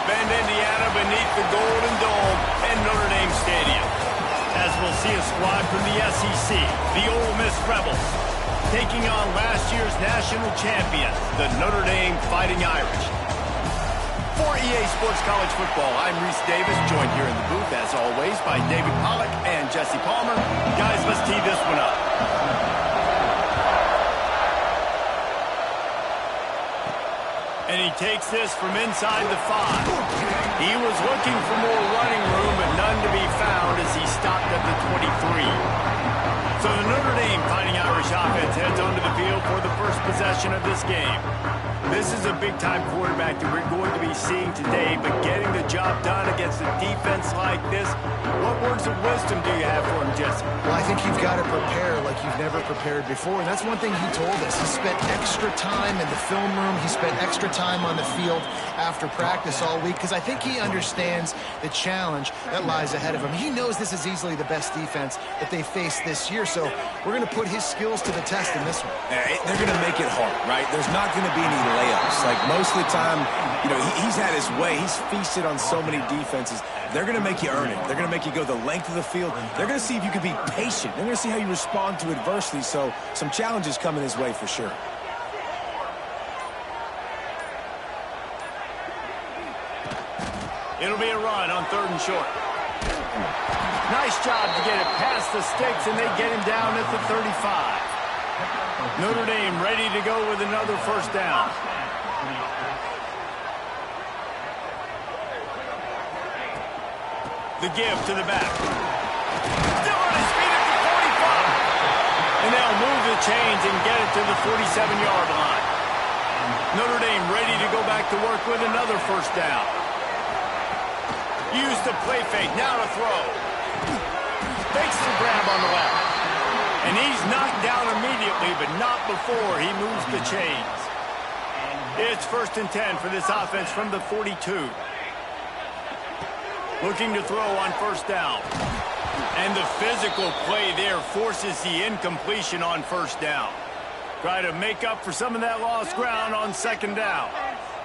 Bend, Indiana, beneath the Golden Dome and Notre Dame Stadium. As we'll see a squad from the SEC, the Ole Miss Rebels, taking on last year's national champion, the Notre Dame Fighting Irish. For EA Sports College Football, I'm Reese Davis, joined here in the booth, as always, by David Pollack and Jesse Palmer. Guys, let's tee this one up. And he takes this from inside the 5. He was looking for more running room, but none to be found as he stopped at the 23. So the Notre Dame Fighting Irish offense heads onto the field for the first possession of this game. This is a big-time quarterback that we're going to be seeing today, but getting the job done against a defense like this, what words of wisdom do you have for him, Jesse? Well, I think you've got to prepare like you've never prepared before, and that's one thing he told us. He spent extra time in the film room. He spent extra time on the field after practice all week, because I think he understands the challenge that lies ahead of him. He knows this is easily the best defense that they faced this year, so we're going to put his skills to the test in this one. They're going to make it hard, right? There's not going to be any layups. Like, most of the time, you know, he's had his way. He's feasted on so many defenses. They're going to make you earn it. They're going to make you go the length of the field. They're going to see if you can be patient. They're going to see how you respond to adversity. So some challenges coming his way for sure. It'll be a run on 3rd and short. Nice job to get it past the sticks, and they get him down at the 35. Notre Dame ready to go with another first down. The give to the back. Still on his feet at the 45. And they'll move the chains and get it to the 47-yard line. Notre Dame ready to go back to work with another first down. Use the play fake, now to throw. Fakes the grab on the left. And he's knocked down immediately, but not before he moves the chains. It's 1st and 10 for this offense from the 42. Looking to throw on first down. And the physical play there forces the incompletion on first down. Try to make up for some of that lost ground on 2nd down.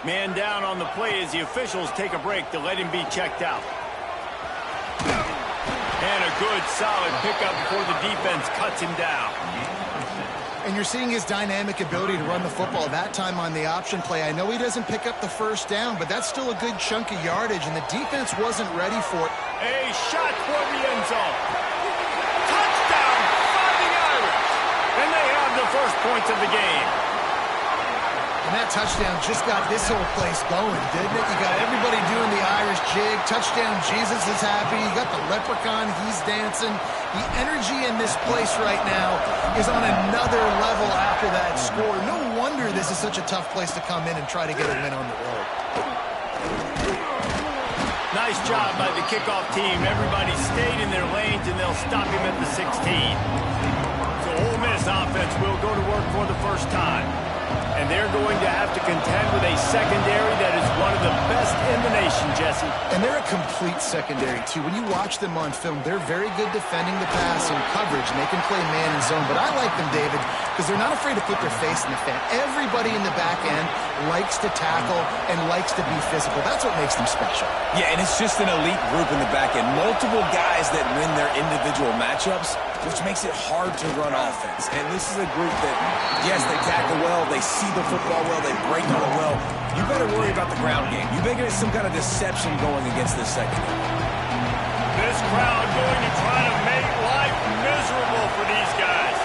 Man down on the play as the officials take a break to let him be checked out. And a good, solid pickup before the defense cuts him down. And you're seeing his dynamic ability to run the football. That time on the option play, I know he doesn't pick up the first down, but that's still a good chunk of yardage, and the defense wasn't ready for it. A shot for the end zone. Touchdown, Fighting Irish. And they have the first points of the game. And that touchdown just got this whole place going, didn't it? You got everybody doing the Irish jig. Touchdown, Jesus is happy. You got the leprechaun, he's dancing. The energy in this place right now is on another level after that score. No wonder this is such a tough place to come in and try to get a win on the road. Nice job by the kickoff team. Everybody stayed in their lanes, and they'll stop him at the 16. So Ole Miss offense will go to work for the first time. And they're going to have to contend with a secondary that is one of the best in the nation, Jesse. And they're a complete secondary, too. When you watch them on film, they're very good defending the pass and coverage, and they can play man and zone. But I like them, David, because they're not afraid to put their face in the fan. Everybody in the back end likes to tackle and likes to be physical. That's what makes them special. Yeah, and it's just an elite group in the back end. Multiple guys that win their individual matchups, which makes it hard to run offense. And this is a group that, yes, they tackle well, they see the football well, they break on it well. You better worry about the ground game. You better get some kind of deception going against this secondary. This crowd going to try to make life miserable for these guys.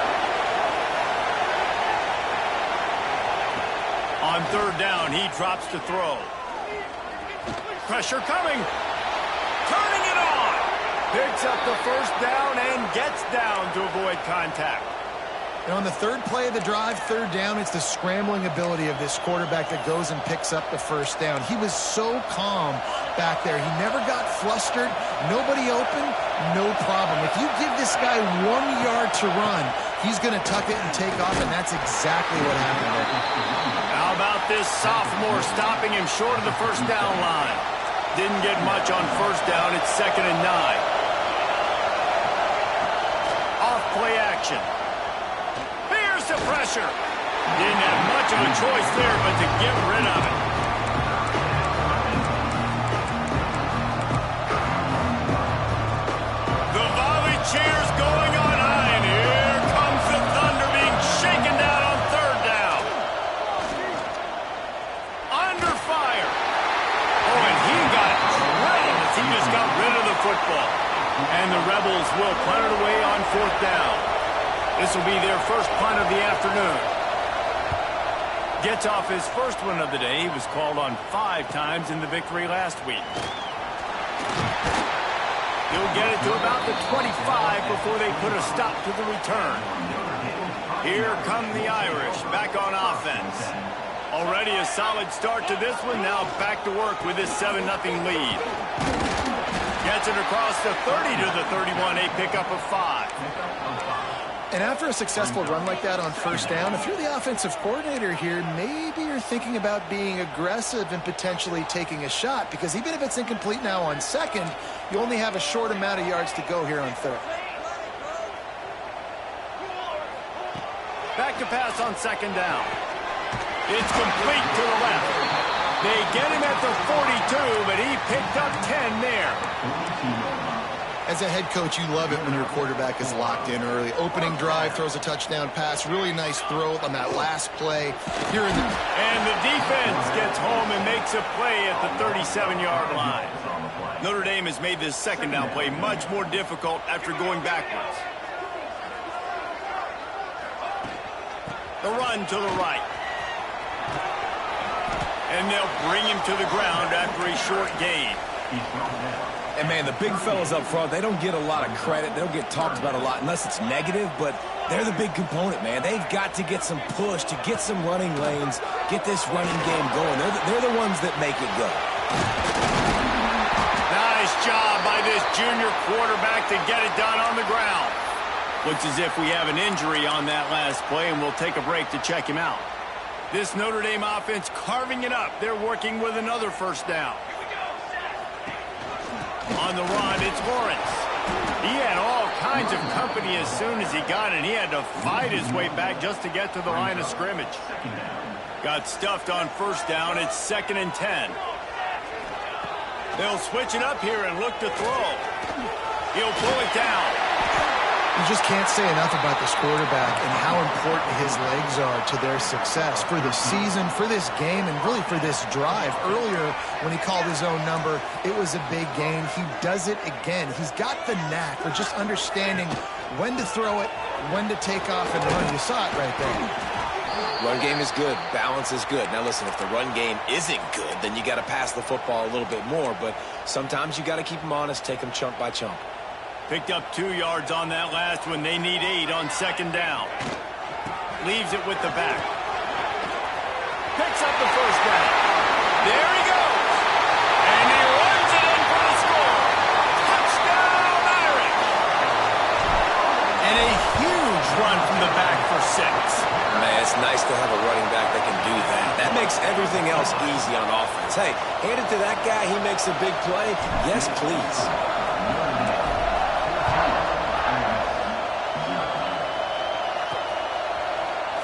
On 3rd down, he drops to throw. Pressure coming. Turning it on. Picks up the first down and gets down to avoid contact. And on the 3rd play of the drive, 3rd down, it's the scrambling ability of this quarterback that goes and picks up the first down. He was so calm back there. He never got flustered. Nobody open, no problem. If you give this guy 1 yard to run, he's going to tuck it and take off, and that's exactly what happened there. How about this sophomore stopping him short of the first down line? Didn't get much on first down. It's 2nd and 9. Off play action. Here's the pressure. Didn't have much of a choice there but to get rid of it. football. And the Rebels will punt it away on 4th down. This will be their first punt of the afternoon. Gets off his first one of the day. He was called on 5 times in the victory last week. He'll get it to about the 25 before they put a stop to the return. Here come the Irish back on offense. Already a solid start to this one. Now back to work with this 7-0 lead. Gets it across the 30 to the 31, a pickup of 5. And after a successful run like that on 1st down, if you're the offensive coordinator here, maybe you're thinking about being aggressive and potentially taking a shot, because even if it's incomplete now on 2nd, you only have a short amount of yards to go here on 3rd. Back to pass on 2nd down. It's complete to the left. They get him at the 42, but he picked up 10 there. As a head coach, you love it when your quarterback is locked in early. Opening drive, throws a touchdown pass. Really nice throw on that last play. And the defense gets home and makes a play at the 37-yard line. Notre Dame has made this 2nd down play much more difficult after going backwards. The run to the right. And they'll bring him to the ground after a short gain. And, man, the big fellas up front, they don't get a lot of credit. They don't get talked about a lot unless it's negative, but they're the big component, man. They've got to get some push, to get some running lanes, get this running game going. They're the ones that make it go. Nice job by this junior quarterback to get it done on the ground. Looks as if we have an injury on that last play, and we'll take a break to check him out. This Notre Dame offense carving it up. They're working with another 1st down. On the run, it's Lawrence. He had all kinds of company as soon as he got it. He had to fight his way back just to get to the line of scrimmage. Got stuffed on 1st down. It's 2nd and 10. They'll switch it up here and look to throw. He'll pull it down. You just can't say enough about this quarterback and how important his legs are to their success for the season, for this game, and really for this drive. Earlier, when he called his own number, it was a big gain. He does it again. He's got the knack for just understanding when to throw it, when to take off and run. You saw it right there. Run game is good. Balance is good. Now, listen, if the run game isn't good, then you got to pass the football a little bit more. But sometimes you got to keep them honest, take them chunk by chunk. Picked up 2 yards on that last one. They need 8 on 2nd down. Leaves it with the back. Picks up the 1st down. There he goes. And he runs it in for the score. Touchdown, Irish. And a huge run from the back for 6. Man, it's nice to have a running back that can do that. That makes everything else easy on offense. Hey, hand it to that guy. He makes a big play. Yes, please.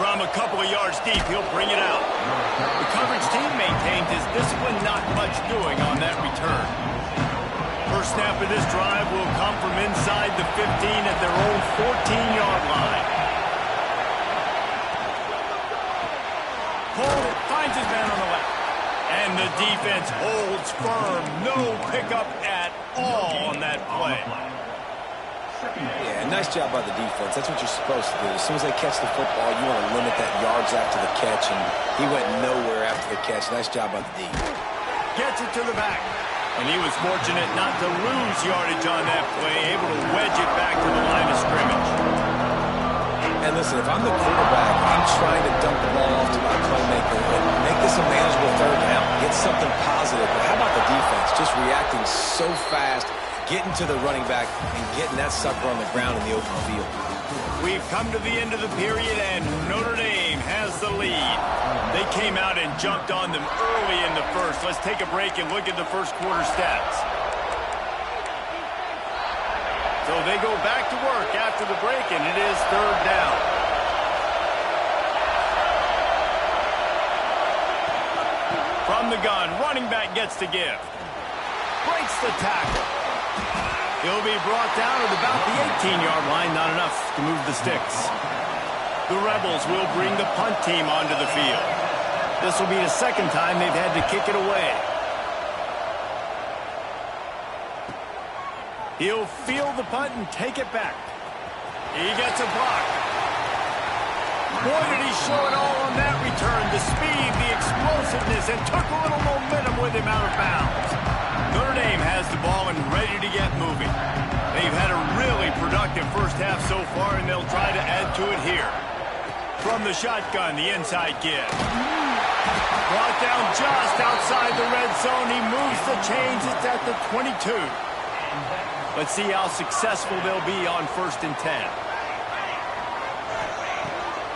From a couple of yards deep, he'll bring it out. The coverage team maintained his discipline, not much doing on that return. First snap of this drive will come from inside the 15 at their own 14-yard line. Cole finds his man on the left. And the defense holds firm. No pickup at all on that play. Yeah, nice job by the defense. That's what you're supposed to do. As soon as they catch the football, you want to limit that yards after the catch, and he went nowhere after the catch. Nice job by the D. Gets it to the back. And he was fortunate not to lose yardage on that play, able to wedge it back to the line of scrimmage. And listen, if I'm the quarterback, I'm trying to dump the ball off to my playmaker and make this a manageable 3rd down. Get something positive. But how about the defense? Just reacting so fast, getting to the running back and getting that sucker on the ground in the open field. We've come to the end of the period, and Notre Dame has the lead. They came out and jumped on them early in the first. Let's take a break and look at the first quarter stats. So they go back to work after the break, and it is 3rd down. From the gun, running back gets to give. Breaks the tackle. He'll be brought down at about the 18-yard line. Not enough to move the sticks. The Rebels will bring the punt team onto the field. This will be the 2nd time they've had to kick it away. He'll field the punt and take it back. He gets a block. Boy, did he show it all on that return. The speed, the explosiveness, and took a little momentum with him out of bounds. Notre Dame has the ball and ready to get moving. They've had a really productive first half so far, and they'll try to add to it here. From the shotgun, the inside give. Brought down just outside the red zone. He moves the chains. It's at the 22. Let's see how successful they'll be on 1st and 10.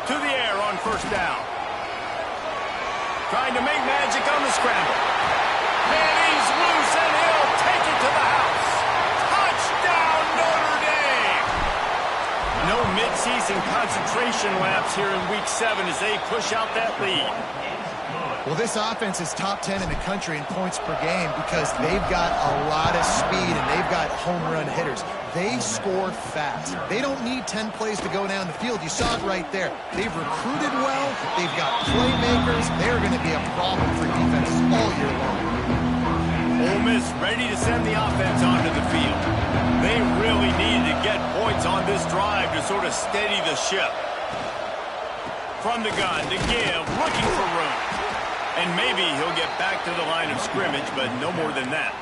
To the air on 1st down. Trying to make magic on the scramble. And he's loose, and he'll take it to the house. Touchdown, Notre Dame! No midseason concentration laps here in Week 7 as they push out that lead. Well, this offense is top 10 in the country in points per game because they've got a lot of speed and they've got home run hitters. They score fast. They don't need 10 plays to go down the field. You saw it right there. They've recruited well. They've got playmakers. They're going to be a problem for defenses all year long. Ole Miss ready to send the offense onto the field. They really needed to get points on this drive to sort of steady the ship. From the gun to give, looking for room. And maybe he'll get back to the line of scrimmage, but no more than that.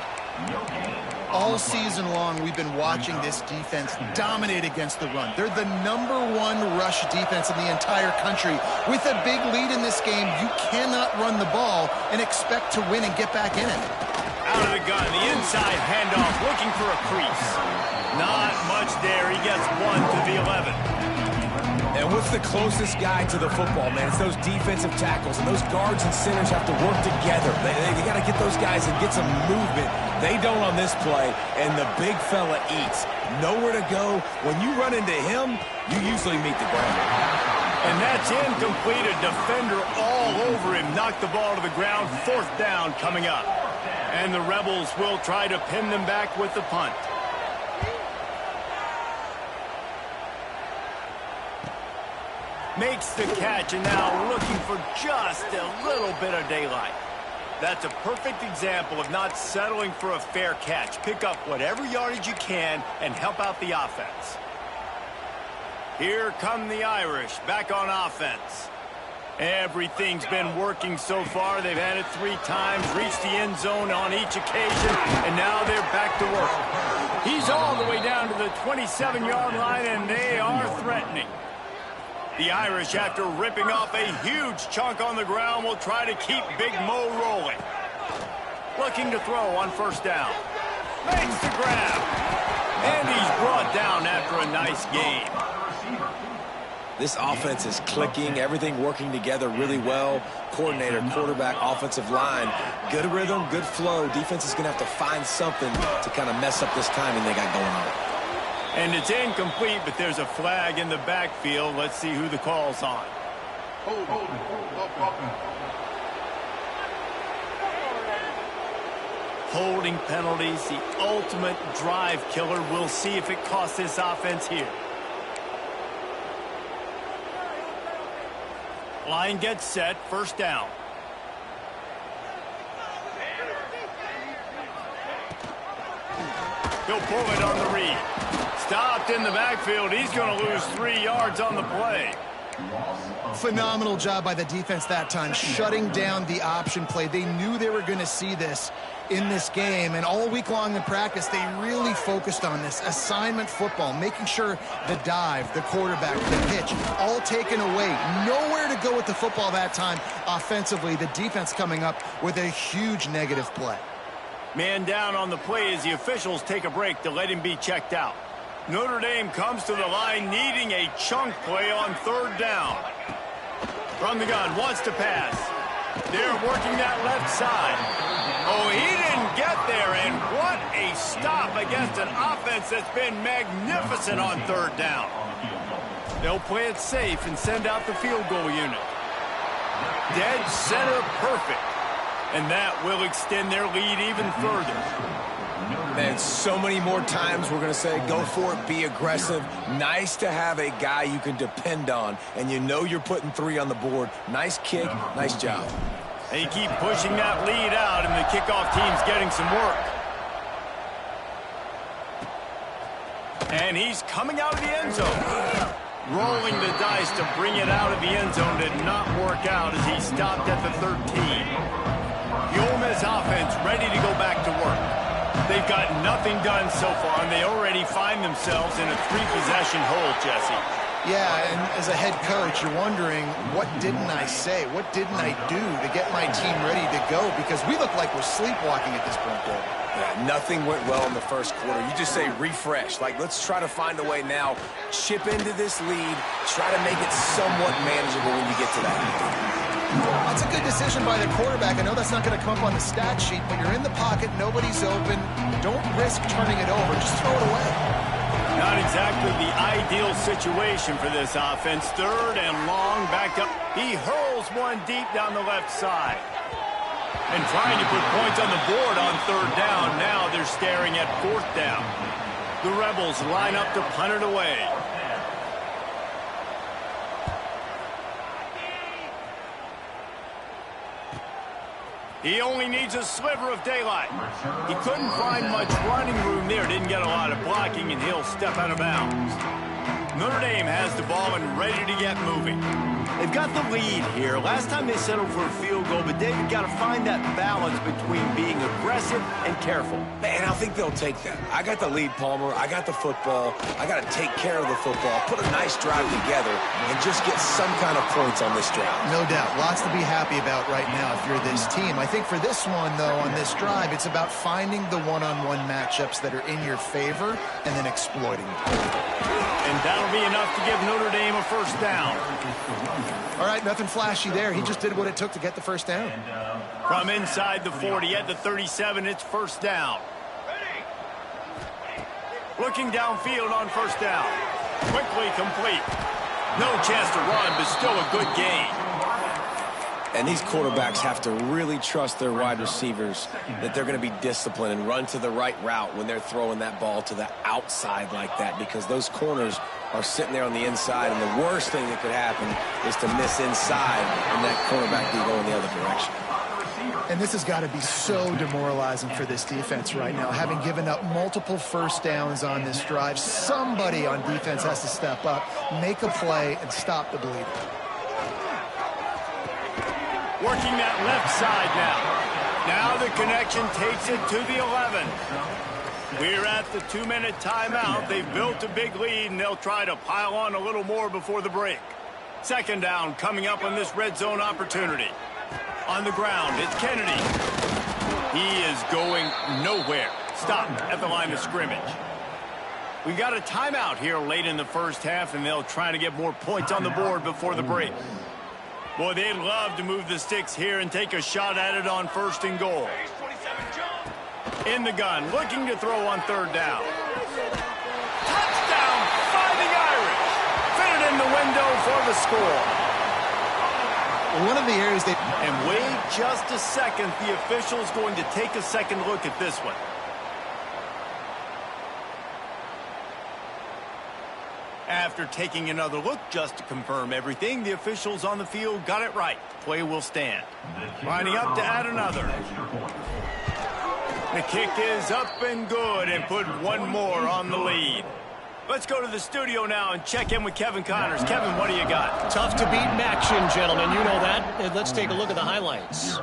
All season long, we've been watching this defense dominate against the run. They're the #1 rush defense in the entire country. With a big lead in this game, you cannot run the ball and expect to win and get back in it. Out of the gun, the inside handoff, looking for a crease. Not much there. He gets 1 to the 11. And what's the closest guy to the football, man? It's those defensive tackles, and those guards and centers have to work together. They got to get those guys and get some movement. They don't on this play, and the big fella eats. Nowhere to go. When you run into him, you usually meet the ground. And that's incomplete. A defender all over him. Knocked the ball to the ground. 4th down coming up. And the Rebels will try to pin them back with the punt. Makes the catch, and now looking for just a little bit of daylight. That's a perfect example of not settling for a fair catch. Pick up whatever yardage you can and help out the offense. Here come the Irish back on offense. Everything's been working so far. They've had it 3 times, reached the end zone on each occasion, and now they're back to work. He's all the way down to the 27-yard line, and they are threatening. The Irish, after ripping off a huge chunk on the ground, will try to keep Big Mo rolling. Looking to throw on 1st down. Makes the grab. And he's brought down after a nice game. This offense is clicking, everything working together really well. Coordinator, quarterback, offensive line. Good rhythm, good flow. Defense is going to have to find something to kind of mess up this timing they got going on. And it's incomplete, but there's a flag in the backfield. Let's see who the call's on. Holding penalties, the ultimate drive killer. We'll see if it costs this offense here. Line gets set, 1st down. He'll pull it on the read. Stopped in the backfield. He's going to lose 3 yards on the play. Phenomenal job by the defense that time, shutting down the option play. They knew they were going to see this in this game, and all week long in practice, they really focused on this assignment football, making sure the dive, the quarterback, the pitch, all taken away. Nowhere to go with the football that time offensively. The defense coming up with a huge negative play. Man down on the play as the officials take a break to let him be checked out. Notre Dame comes to the line needing a chunk play on 3rd down. From the gun, wants to pass. They're working that left side. Oh, he didn't get there, and what a stop against an offense that's been magnificent on 3rd down. They'll play it safe and send out the field goal unit. Dead center perfect. And that will extend their lead even further. Man, so many more times we're going to say, go for it, be aggressive. Nice to have a guy you can depend on, and you know you're putting 3 on the board. Nice kick, nice job. They keep pushing that lead out, and the kickoff team's getting some work. And he's coming out of the end zone. Rolling the dice to bring it out of the end zone did not work out as he stopped at the 13. The Ole Miss offense ready to go back to work. They've got nothing done so far, and they already find themselves in a 3-possession hole, Jesse. Yeah, and as a head coach, you're wondering, what didn't I say? What didn't I do to get my team ready to go? Because we look like we're sleepwalking at this point, Bill. Yeah, nothing went well in the first quarter. You just say refresh. Like, let's try to find a way now. Chip into this lead. Try to make it somewhat manageable when you get to that. That's a good decision by the quarterback. I know that's not going to come up on the stat sheet, but you're in the pocket, nobody's open. Don't risk turning it over. Just throw it away. Not exactly the ideal situation for this offense. 3rd and long, backed up. He hurls one deep down the left side. And trying to put points on the board on 3rd down. Now they're staring at 4th down. The Rebels line up to punt it away. He only needs a sliver of daylight. He couldn't find much running room there. Didn't get a lot of blocking, and he'll step out of bounds. Notre Dame has the ball and ready to get moving. They've got the lead here. Last time they settled for a field goal, but David got to find that balance between being aggressive and careful. Man, I think they'll take that. I got the lead, Palmer. I got the football. I got to take care of the football, put a nice drive together, and just get some kind of points on this drive. No doubt. Lots to be happy about right now if you're this team. I think for this one, though, on this drive, it's about finding the one-on-one matchups that are in your favor and then exploiting them. And that'll be enough to give Notre Dame a 1st down. All right, nothing flashy there. He just did what it took to get the 1st down. From inside the 40 at the 37, it's 1st down. Looking downfield on 1st down. Quickly complete. No chance to run, but still a good gain. And these quarterbacks have to really trust their wide receivers that they're going to be disciplined and run to the right route when they're throwing that ball to the outside like that, because those corners are sitting there on the inside, and the worst thing that could happen is to miss inside and that cornerback be going the other direction. And this has got to be so demoralizing for this defense right now. Having given up multiple 1st downs on this drive, somebody on defense has to step up, make a play, and stop the bleeding. Working that left side now. Now the connection takes it to the 11. We're at the 2-minute timeout. They've built a big lead, and they'll try to pile on a little more before the break. 2nd down coming up on this red zone opportunity. On the ground, it's Kennedy. He is going nowhere. Stop at the line of scrimmage. We got a timeout here late in the 1st half, and they'll try to get more points on the board before the break. Boy, they'd love to move the sticks here and take a shot at it on 1st and goal. In the gun, looking to throw on 3rd down. Touchdown, Fighting Irish. Fit it in the window for the score. One of the areas they... And wait just a second. The official's going to take a second look at this one. After taking another look just to confirm everything, the officials on the field got it right. Play will stand. Lining up to add another. The kick is up and good and put one more on the lead. Let's go to the studio now and check in with Kevin Connors. Kevin, what do you got? Tough to beat in action, gentlemen. You know that. And let's take a look at the highlights.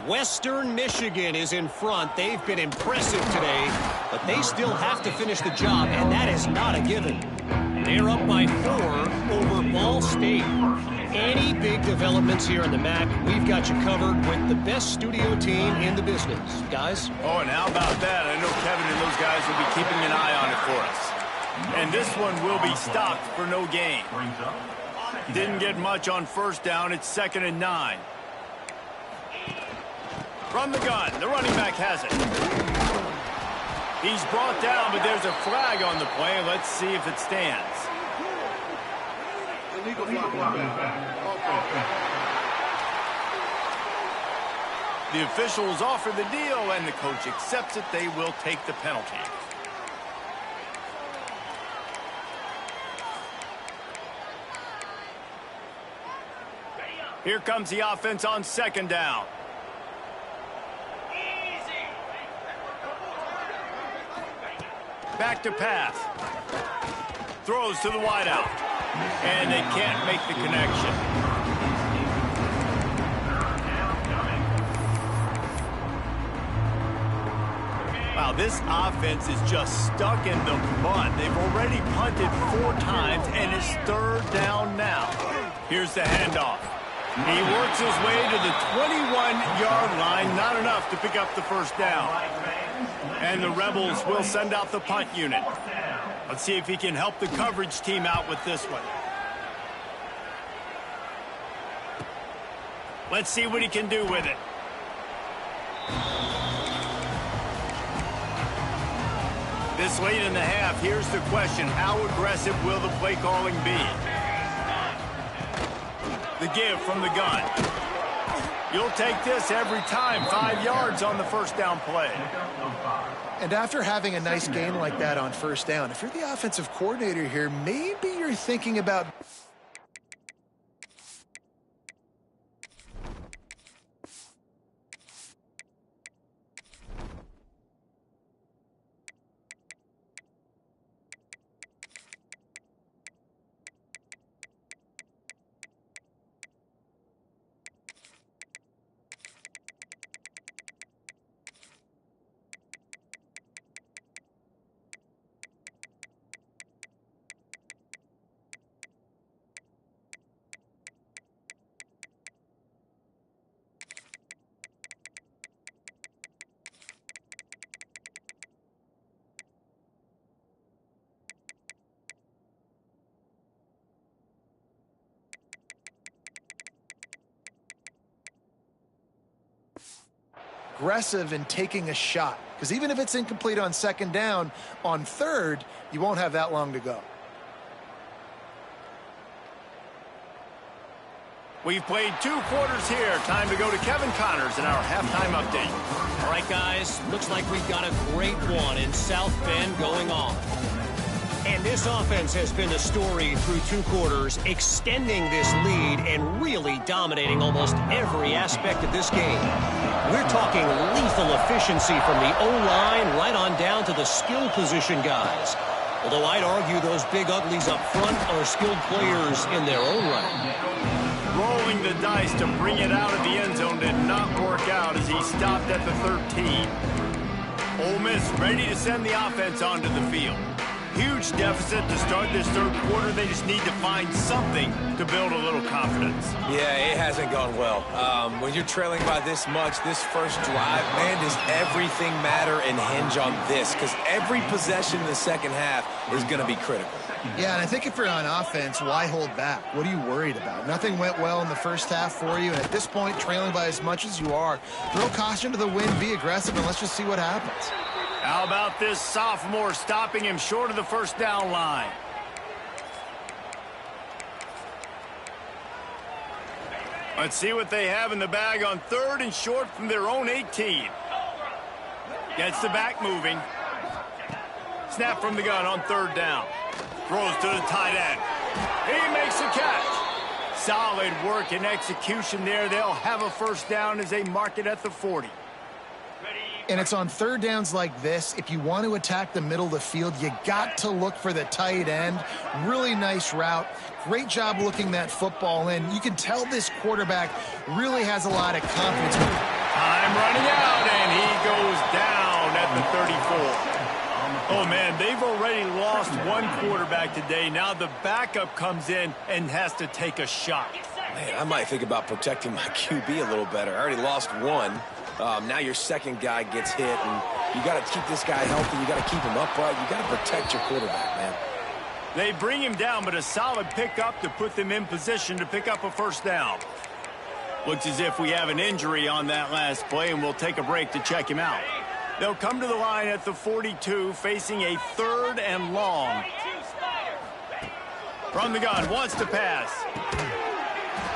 Western Michigan is in front. They've been impressive today, but they still have to finish the job, and that is not a given. They're up by 4 over Ball State. Any big developments here in the MAC, we've got you covered with the best studio team in the business. Guys? Oh, and how about that? I know Kevin and those guys will be keeping an eye on it for us. And this one will be stopped for no gain. Didn't get much on 1st down. It's 2nd and 9. From the gun, the running back has it. He's brought down, but there's a flag on the play. Let's see if it stands. Illegal flag. The officials offer the deal, and the coach accepts it. They will take the penalty. Here comes the offense on 2nd down. Back to pass. Throws to the wideout. And they can't make the connection. Wow, this offense is just stuck in the mud. They've already punted 4 times, and it's 3rd down now. Here's the handoff. He works his way to the 21-yard line. Not enough to pick up the 1st down. And the Rebels will send out the punt unit. Let's see if he can help the coverage team out with this one. Let's see what he can do with it. This late in the half, here's the question. How aggressive will the play calling be? The give from the gun. You'll take this every time. 5 yards on the 1st down play. And after having a nice gain like that on 1st down, if you're the offensive coordinator here, maybe you're thinking about... aggressive in taking a shot, because even if it's incomplete on 2nd down, on 3rd, you won't have that long to go. We've played 2 quarters here. Time to go to Kevin Connors in our halftime update. All right, guys, looks like we've got a great one in South Bend going on. And this offense has been the story through 2 quarters, extending this lead and really dominating almost every aspect of this game. We're talking lethal efficiency from the O-line right on down to the skill position guys. Although I'd argue those big uglies up front are skilled players in their own right. Rolling the dice to bring it out of the end zone did not work out as he stopped at the 13. Ole Miss ready to send the offense onto the field. Huge deficit to start this 3rd quarter. They just need to find something to build a little confidence. Yeah, it hasn't gone well. When you're trailing by this much, this first drive, man, does everything matter and hinge on this? Because every possession in the 2nd half is going to be critical. Yeah, and I think if you're on offense, why hold back? What are you worried about? Nothing went well in the 1st half for you, and at this point, trailing by as much as you are, throw caution to the wind, be aggressive, and let's just see what happens. How about this sophomore stopping him short of the 1st down line? Let's see what they have in the bag on 3rd and short from their own 18. Gets the back moving. Snap from the gun on 3rd down. Throws to the tight end. He makes a catch. Solid work and execution there. They'll have a 1st down as they mark it at the 40. And it's on 3rd downs like this. If you want to attack the middle of the field, you got to look for the tight end. Really nice route. Great job looking that football in. You can tell this quarterback really has a lot of confidence. Time running out, and he goes down at the 34. Oh, man, they've already lost 1 quarterback today. Now the backup comes in and has to take a shot. Man, I might think about protecting my QB a little better. I already lost 1. Now your 2nd guy gets hit, and you got to keep this guy healthy. You got to keep him upright. You got to protect your quarterback, man. They bring him down, but a solid pickup to put them in position to pick up a 1st down. Looks as if we have an injury on that last play, and we'll take a break to check him out. They'll come to the line at the 42, facing a 3rd and long. From the gun, wants to pass.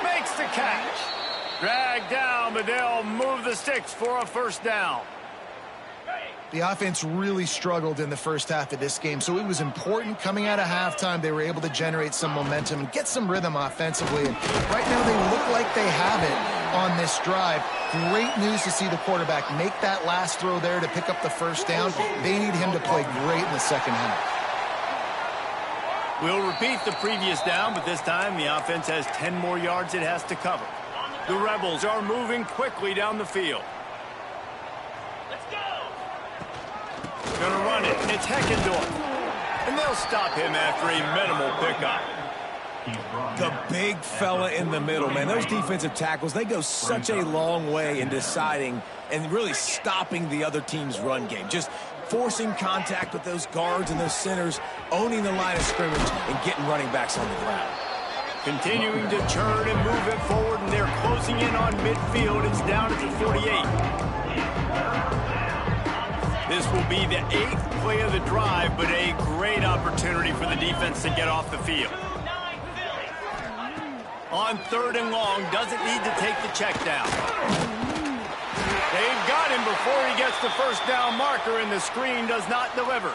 Makes the catch. Dragged down, but they'll move the sticks for a 1st down. The offense really struggled in the 1st half of this game, so it was important coming out of halftime. They were able to generate some momentum and get some rhythm offensively. And right now they look like they have it on this drive. Great news to see the quarterback make that last throw there to pick up the 1st down. They need him to play great in the 2nd half. We'll repeat the previous down, but this time the offense has 10 more yards it has to cover. The Rebels are moving quickly down the field. Let's go. Gonna run it. It's Heckendorf. And they'll stop him after a minimal pickup. The big fella in the middle, man. Those defensive tackles, they go such a long way in deciding and really stopping the other team's run game. Just forcing contact with those guards and those centers, owning the line of scrimmage, and getting running backs on the ground. Continuing to turn and move it forward, and they're closing in on midfield. It's down at the 48. This will be the 8th play of the drive, but a great opportunity for the defense to get off the field. On 3rd and long, doesn't need to take the check down. They've got him before he gets the first down marker, and the screen does not deliver.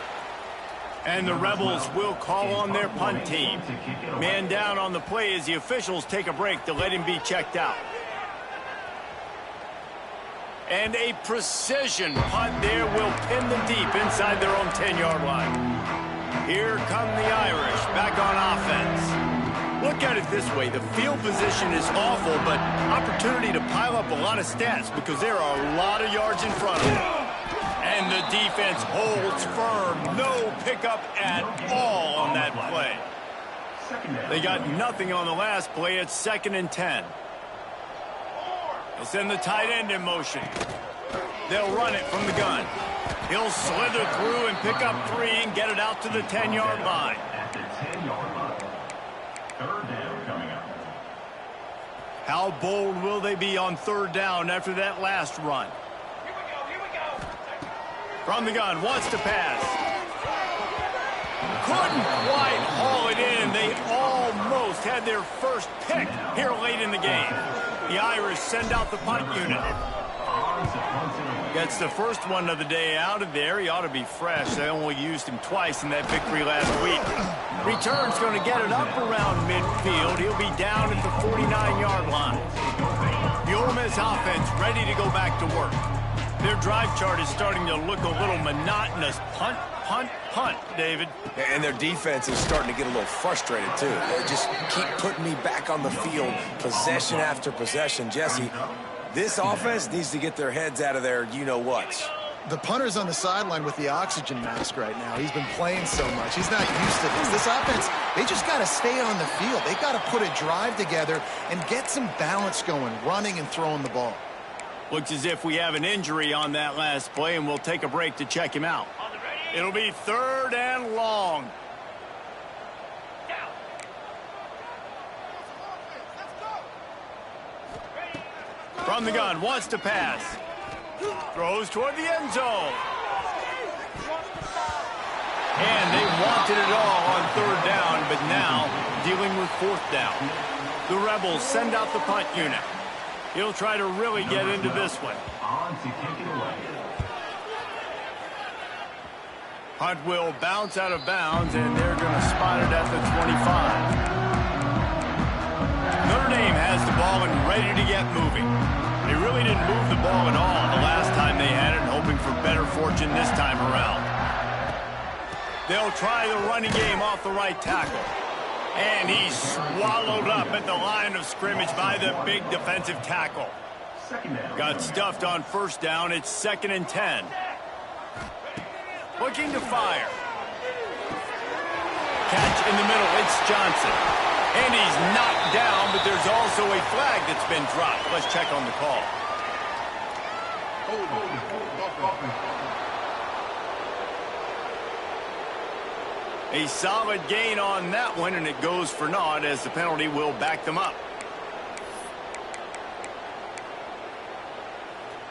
And the Rebels will call on their punt team. Man down on the play as the officials take a break to let him be checked out. And a precision punt there will pin them deep inside their own 10-yard line. Here come the Irish back on offense. Look at it this way. The field position is awful, but opportunity to pile up a lot of stats because there are a lot of yards in front of them. And the defense holds firm. No pickup at all on that play. They got nothing on the last play. It's 2nd and 10. They'll send the tight end in motion. They'll run it from the gun. He'll slither through and pick up 3 and get it out to the 10-yard line. How bold will they be on 3rd down after that last run? Here we go. From the gun, wants to pass. Couldn't quite haul it in. They almost had their first pick here late in the game. The Irish send out the punt unit. Gets the first one of the day out of there. He ought to be fresh. They only used him twice in that victory last week. Return's going to get it up around midfield. He'll be down at the 49-yard line. The Ole Miss offense ready to go back to work. Their drive chart is starting to look a little monotonous. Punt, punt, punt, David. And their defense is starting to get a little frustrated, too. They just keep putting me back on the field, possession after possession. Jesse, this offense needs to get their heads out of their you-know-whats. The punter's on the sideline with the oxygen mask right now. He's been playing so much. He's not used to this. This offense, they just got to stay on the field. They got to put a drive together and get some balance going, running and throwing the ball. Looks as if we have an injury on that last play, and we'll take a break to check him out. It'll be 3rd and long. From the gun, wants to pass. Throws toward the end zone. And they wanted it all on 3rd down, but now dealing with 4th down. The Rebels send out the punt unit. He'll try to really get into this one. Punt will bounce out of bounds, and they're going to spot it at the 25. Notre Dame has the ball and ready to get moving. They really didn't move the ball at all the last time they had it, hoping for better fortune this time around. They'll try the running game off the right tackle. And he's swallowed up at the line of scrimmage by the big defensive tackle. Got stuffed on 1st down. It's 2nd and 10. Looking to fire. Catch in the middle. It's Johnson. And he's knocked down, but there's also a flag that's been dropped. Let's check on the call. A solid gain on that one, and it goes for naught as the penalty will back them up.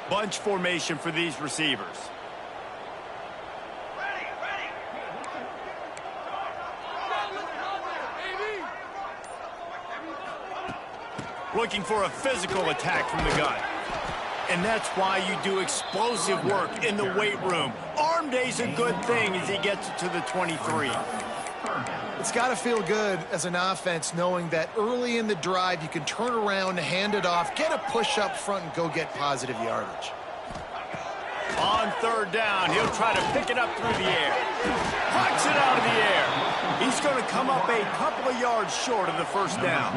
Bunch formation for these receivers. Looking for a physical attack from the gun. And that's why you do explosive work in the weight room. Arm day's a good thing as he gets it to the 23. It's got to feel good as an offense knowing that early in the drive you can turn around, hand it off, get a push up front, and go get positive yardage. On 3rd down, he'll try to pick it up through the air. Pucks it out of the air. He's going to come up a couple of yards short of the first down.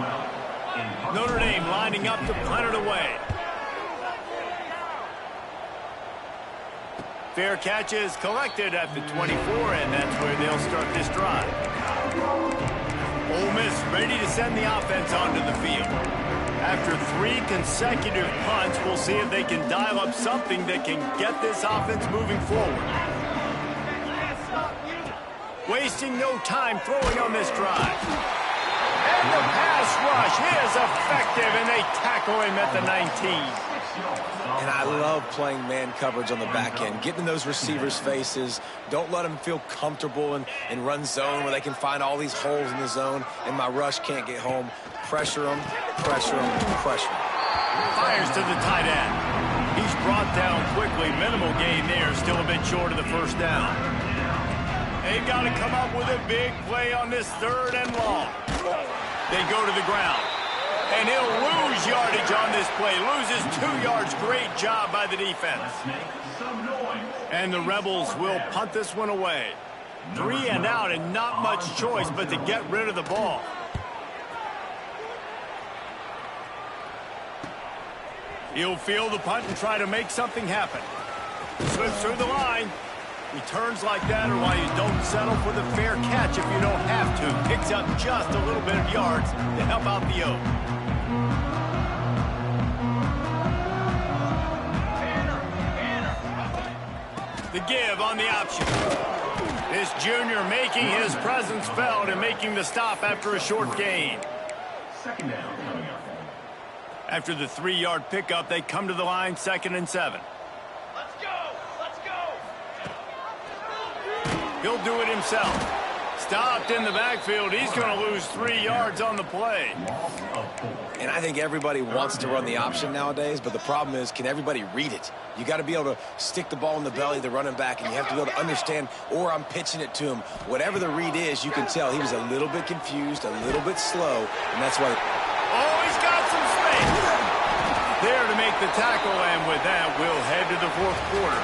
Notre Dame lining up to punt it away. Fair catch is collected at the 24, and that's where they'll start this drive. Ole Miss ready to send the offense onto the field. After 3 consecutive punts, we'll see if they can dial up something that can get this offense moving forward. Wasting no time throwing on this drive. And the pass rush is effective, and they tackle him at the 19. And I love playing man coverage on the back end, getting in those receivers' faces. Don't let them feel comfortable in run zone where they can find all these holes in the zone, and my rush can't get home. Pressure them, pressure them, pressure them. Fires to the tight end. He's brought down quickly. Minimal gain there, still a bit short of the first down. They've got to come up with a big play on this 3rd and long. They go to the ground. And he'll lose yardage on this play. Loses 2 yards. Great job by the defense. And the Rebels will punt this one away. 3 and out, and not much choice but to get rid of the ball. He'll field the punt and try to make something happen. Slips through the line. Returns like that are why you don't settle for the fair catch if you don't have to. Picks up just a little bit of yards to help out the O. The give on the option. This junior making his presence felt and making the stop after a short gain. After the 3-yard pickup, they come to the line, 2nd and 7. Let's go! Let's go! He'll do it himself. Stopped in the backfield. He's going to lose 3 yards on the play. And I think everybody wants to run the option nowadays, but the problem is, can everybody read it? You got to be able to stick the ball in the belly of the running back, and you have to be able to understand, or I'm pitching it to him. Whatever the read is, you can tell he was a little bit confused, a little bit slow, and that's why. Oh, he's got some space. There to make the tackle, and with that, we'll head to the 4th quarter.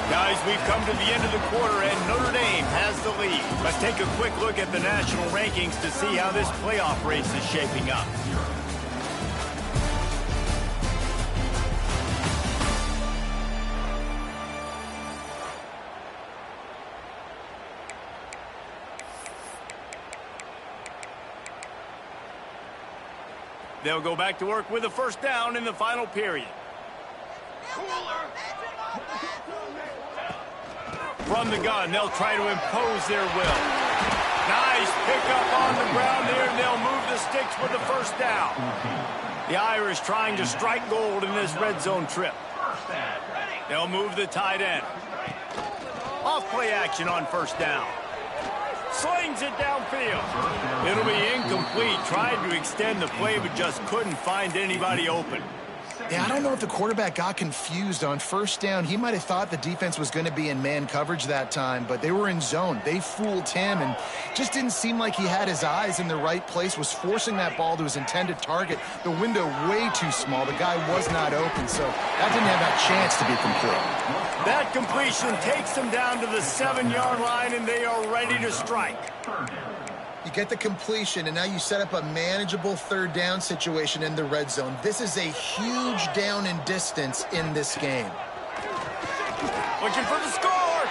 Guys, we've come to the end of the quarter, and Notre Dame has the lead. Let's take a quick look at the national rankings to see how this playoff race is shaping up. They'll go back to work with a first down in the final period. From the gun, they'll try to impose their will. Nice pickup on the ground there, and they'll move the sticks with the first down. The Irish trying to strike gold in this red zone trip. They'll move the tight end. Off play action on first down. Slings it downfield. It'll be incomplete. Tried to extend the play, but just couldn't find anybody open. Yeah, I don't know if the quarterback got confused on first down. He might have thought the defense was going to be in man coverage that time, but they were in zone. They fooled him and just didn't seem like he had his eyes in the right place, was forcing that ball to his intended target. The window way too small. The guy was not open, so that didn't have that chance to be complete. That completion takes them down to the 7-yard line, and they are ready to strike. You get the completion, and now you set up a manageable 3rd down situation in the red zone. This is a huge down in distance in this game. Looking for the score.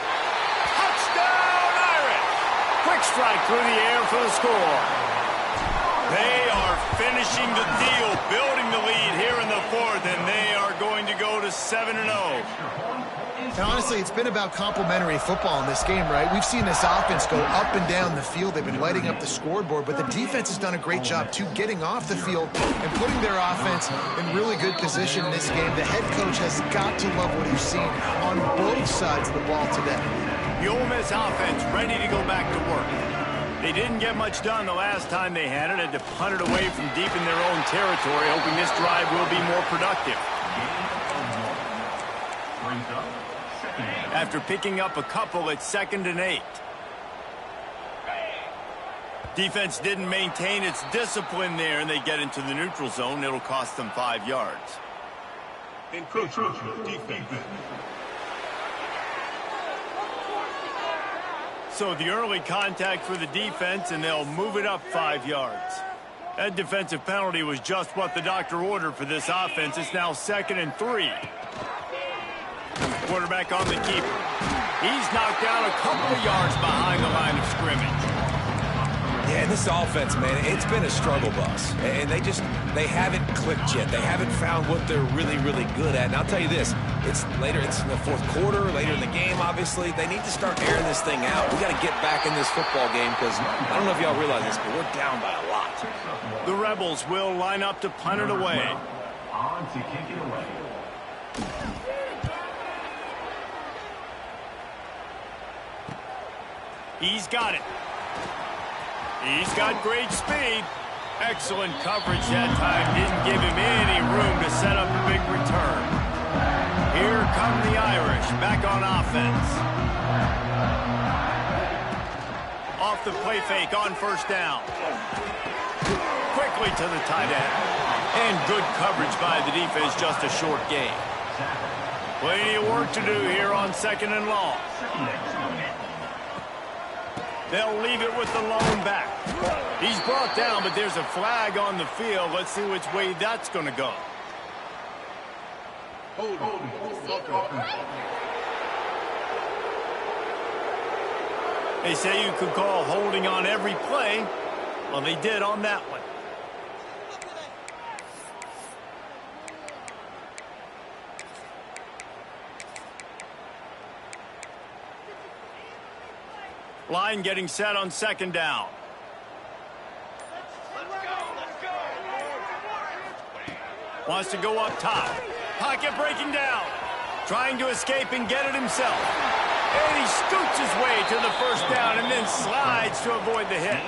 Touchdown, Irish. Quick strike through the air for the score. They are finishing the deal, building the lead here in the 4th, and they are going to go to 7-0. And honestly, it's been about complementary football in this game, right? We've seen this offense go up and down the field. They've been lighting up the scoreboard, but the defense has done a great job, too, getting off the field and putting their offense in really good position in this game. The head coach has got to love what he's seen on both sides of the ball today. The Ole Miss offense ready to go back to work. They didn't get much done the last time they had it, had to punt it away from deep in their own territory, hoping this drive will be more productive. After picking up a couple, it's 2nd and 8. Defense didn't maintain its discipline there, and they get into the neutral zone. It'll cost them 5 yards. So the early contact for the defense, and they'll move it up 5 yards. That defensive penalty was just what the doctor ordered for this offense. It's now 2nd and 3. Quarterback on the keeper. He's knocked down a couple of yards behind the line of scrimmage. Yeah, this offense, man, it's been a struggle bus. And they haven't clicked yet. They haven't found what they're really, really good at. And I'll tell you this, it's in the 4th quarter, later in the game, obviously. They need to start airing this thing out. We got to get back in this football game because I don't know if y'all realize this, but we're down by a lot. The Rebels will line up to punt it away. On to kick it away. He's got it. He's got great speed. Excellent coverage that time. Didn't give him any room to set up a big return. Here come the Irish back on offense. Off the play fake on 1st down. Quickly to the tight end. And good coverage by the defense, just a short gain. Plenty of work to do here on 2nd and long. They'll leave it with the lone back. He's brought down, but there's a flag on the field. Let's see which way that's going to go. They say you could call holding on every play. Well, they did on that one. Line getting set on 2nd down. Wants to go up top. Pocket breaking down. Trying to escape and get it himself. And he scoots his way to the 1st down and then slides to avoid the hit.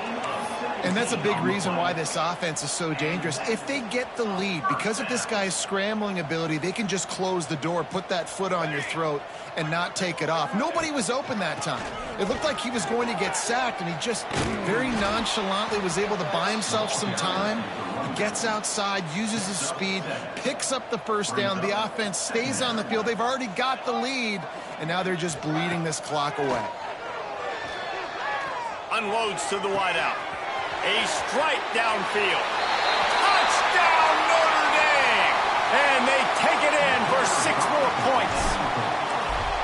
And that's a big reason why this offense is so dangerous. If they get the lead, because of this guy's scrambling ability, they can just close the door, put that foot on your throat, and not take it off. Nobody was open that time. It looked like he was going to get sacked, and he just very nonchalantly was able to buy himself some time. He gets outside, uses his speed, picks up the 1st down. The offense stays on the field. They've already got the lead, and now they're just bleeding this clock away. Unloads to the wideout. A strike downfield. Touchdown, Notre Dame! And they take it in for 6 more points.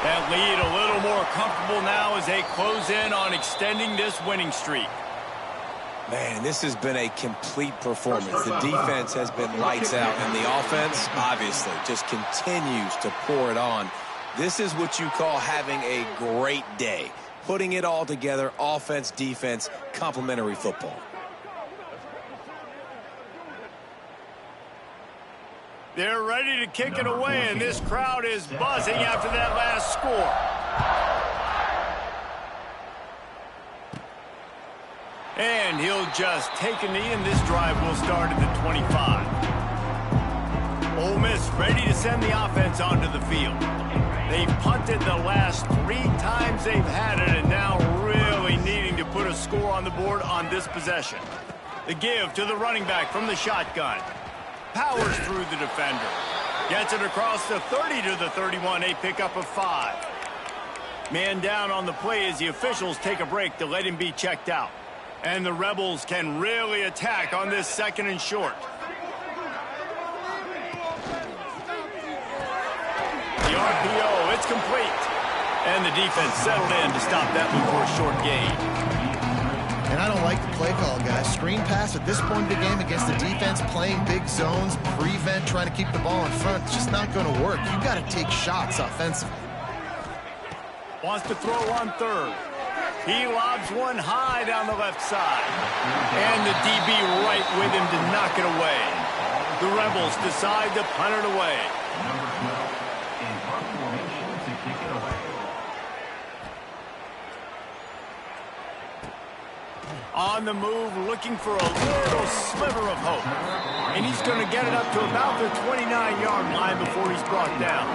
That lead a little more comfortable now as they close in on extending this winning streak. Man, this has been a complete performance. The defense has been lights out, and the offense, obviously, just continues to pour it on. This is what you call having a great day. Putting it all together, offense, defense, complementary football. They're ready to kick it away, and this crowd is buzzing after that last score. And he'll just take a knee, and this drive will start at the 25. Ole Miss ready to send the offense onto the field. They've punted the last 3 times they've had it, and now really needing to put a score on the board on this possession. The give to the running back from the shotgun. Powers through the defender. Gets it across the 30 to the 31, a pickup of 5. Man down on the play as the officials take a break to let him be checked out. And the Rebels can really attack on this 2nd and short. The RPO, it's complete. And the defense settled in to stop that one for a short gain. And I don't like the play call, guys. Screen pass at this point in the game against the defense playing big zones, prevent, trying to keep the ball in front. It's just not going to work. You've got to take shots offensively. Wants to throw on 3rd. He lobs one high down the left side. And the DB right with him to knock it away. The Rebels decide to punt it away. In punt formation to kick it away. On the move, looking for a little sliver of hope. And he's going to get it up to about the 29-yard line before he's brought down.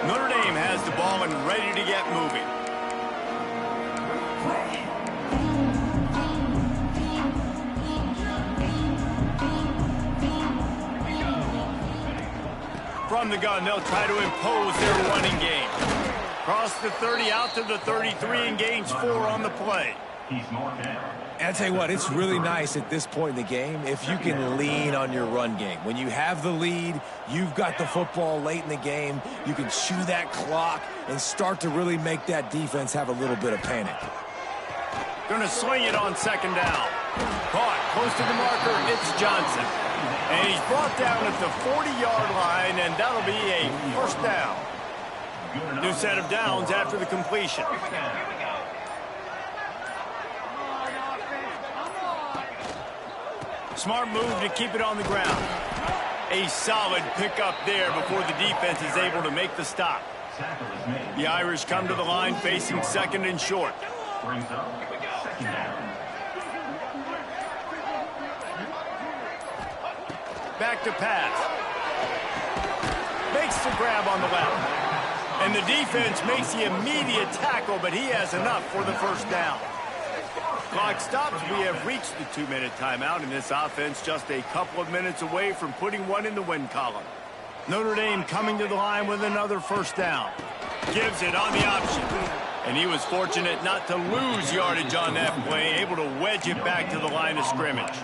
Notre Dame has the ball and ready to get moving. From the gun, they'll try to impose their running game. Cross the 30 out to the 33 and gains 4 on the play. He's marked down. And I tell you what, it's really nice at this point in the game if you can lean on your run game. When you have the lead, you've got the football late in the game, you can chew that clock and start to really make that defense have a little bit of panic. Going to swing it on second down. Caught close to the marker, it's Johnson. And he's brought down at the 40-yard line, and that'll be a first down. New set of downs after the completion. Smart move to keep it on the ground. A solid pickup there before the defense is able to make the stop. The Irish come to the line facing second and short. Brings up second down. Back to pass. Makes the grab on the left. And the defense makes the immediate tackle, but he has enough for the first down. Clock stops. We have reached the 2-minute timeout, and this offense just a couple of minutes away from putting one in the win column. Notre Dame coming to the line with another first down. Gives it on the option. And he was fortunate not to lose yardage on that play, able to wedge it back to the line of scrimmage.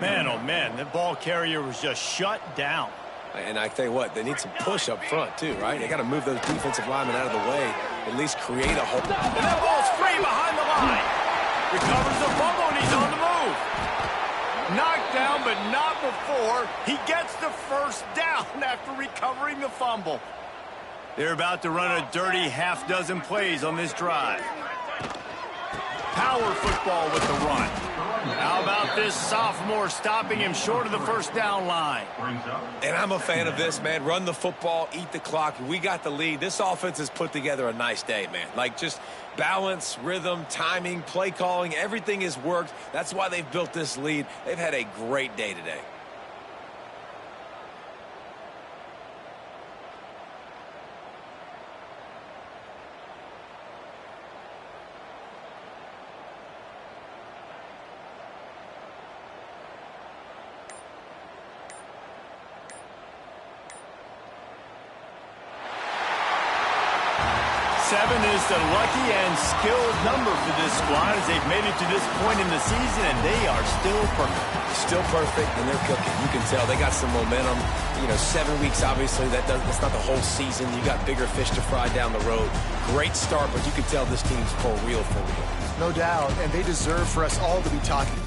Man, oh man, the ball carrier was just shut down. And I tell you what, they need some push up front too, right? They got to move those defensive linemen out of the way, at least create a hole. And that ball's free behind the line. Recovers the fumble, and he's on the move. Knocked down, but not before he gets the first down after recovering the fumble. They're about to run a dirty half-dozen plays on this drive. Power football with the run. How about this sophomore stopping him short of the first down line? And I'm a fan of this, man. Run the football, eat the clock. We got the lead. This offense has put together a nice day, man. Like just balance, rhythm, timing, play calling, everything has worked. That's why they've built this lead. They've had a great day today. Seven is the lucky and skilled number for this squad as they've made it to this point in the season, and they are still perfect. Still perfect, and they're cooking. You can tell they got some momentum. You know, 7 weeks, obviously, that's not the whole season. You got bigger fish to fry down the road. Great start, but you can tell this team's for real, for real. No doubt, and they deserve for us all to be talking